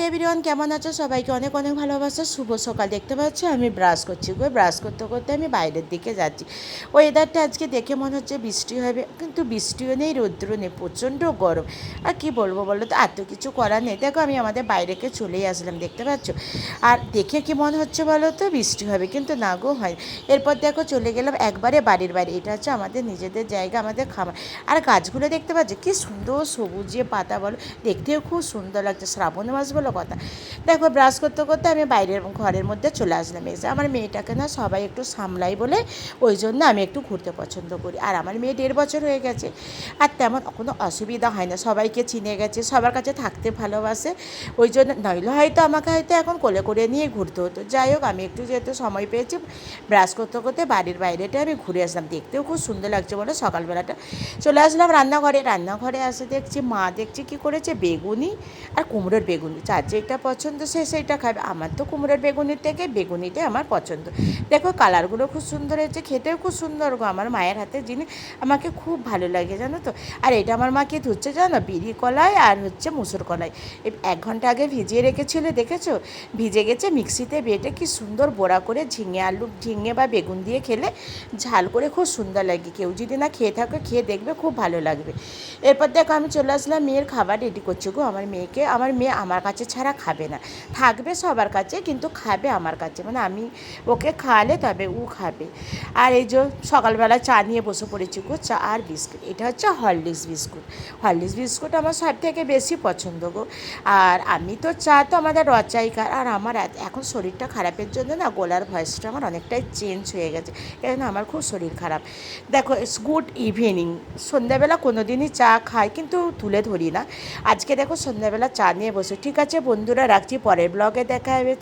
Everyone, কেমন আছো? সবাইকে অনেক অনেক ভালোবাসা। শুভ সকাল। দেখতে পাচ্ছ আমি ব্রাশ করছি গো। ব্রাশ করতে করতে আমি বাইরের দিকে যাচ্ছি। ওয়েদারটা আজকে দেখে মনে হচ্ছে বৃষ্টি হবে, কিন্তু বৃষ্টিও নেই, রৌদ্র নেই, প্রচণ্ড গরম। আর কি বলবো বলো তো, এত কিছু করার নেই। দেখো আমি আমাদের বাইরেকে চলেই আসলাম, দেখতে পাচ্ছ। আর দেখে কি মনে হচ্ছে বলো তো বৃষ্টি হবে, কিন্তু না গো, হয়। এরপর দেখো চলে গেলাম একবারে বাড়ির বাইরে। এটা হচ্ছে আমাদের নিজেদের জায়গা, আমাদের খামার। আর গাছগুলো দেখতে পাচ্ছ কি সুন্দর সবুজে পাতা, বলো দেখতেও খুব সুন্দর লাগছে। শ্রাবণ মাস বলো কথা। দেখো ব্রাশ করতে করতে আমি বাইরের ঘরের মধ্যে চলে আসলাম। এসে আমার মেয়েটাকে না সবাই একটু সামলাই বলে, ওই জন্য আমি একটু ঘুরতে পছন্দ করি। আর আমার মেয়ে 1.5 বছর হয়ে গেছে, আর তেমন কোনো অসুবিধা হয় না। সবাইকে চিনে গেছে, সবার কাছে থাকতে ভালোবাসে। ওই জন্য নইলে হয়তো আমাকে এখন কোলে করে নিয়ে ঘুরতে হতো। যাই হোক, আমি একটু যেহেতু সময় পেয়েছি, ব্রাশ করতে করতে বাড়ির বাইরেটা আমি ঘুরে আসলাম। দেখতেও খুব সুন্দর লাগছে বলে সকালবেলাটা। চলে আসলাম রান্নাঘরে আসে দেখছি মা দেখছি কী করেছে, বেগুনি আর কুমড়োর বেগুনি। যার যেটা পছন্দ সে সেইটা খাবে। আমার তো কুমড়োর বেগুনির থেকে বেগুনিটাই আমার পছন্দ। দেখো কালারগুলো খুব সুন্দর হয়েছে, খেতেও খুব সুন্দর গো। আমার মায়ের হাতে জিনিস আমাকে খুব ভালো লাগে, জানো তো। আর এটা আমার মা কি ধুচ্ছে জানো, বিড়ি কলাই আর হচ্ছে মুসুর কলাই। 1 ঘন্টা আগে ভিজিয়ে রেখেছিল, দেখেছো? ভিজে গেছে, মিক্সিতে বেটে কি সুন্দর বড়া করে ঝিঙে বা বেগুন দিয়ে খেলে ঝাল করে খুব সুন্দর লাগে। কেউ যদি না খেয়ে থাকো, খেয়ে দেখবে, খুব ভালো লাগবে। এরপর দেখো আমি চলে আসলাম, মেয়ের খাবার রেডি করছি গো। আমার মেয়ে আমার কাছে ছাড়া খাবে না। থাকবে সবার কাছে, কিন্তু খাবে আমার কাছে, মানে আমি ওকে খাওয়ালে তবে ও খাবে। আর এই যে সকালবেলা চা নিয়ে বসে পড়েছি গো, চা আর বিস্কুট। এটা হচ্ছে হরলিক্স বিস্কুট আমার সব থেকে বেশি পছন্দ গো। আর আমি তো চা তো আমাদের রচাইকার। আর আমার এখন শরীরটা খারাপের জন্য না গলার ভয়েসটা আমার অনেকটাই চেঞ্জ হয়ে গেছে, কেন আমার খুব শরীর খারাপ। দেখো গুড ইভিনিং। সন্ধ্যাবেলা কোনো দিনই চা খাই, কিন্তু তুলে ধরি না। আজকে দেখো সন্ধ্যাবেলা চা নিয়ে বসে। ঠিক আছে বন্ধুরা, রাখছি, পরের ব্লগে দেখা হবে।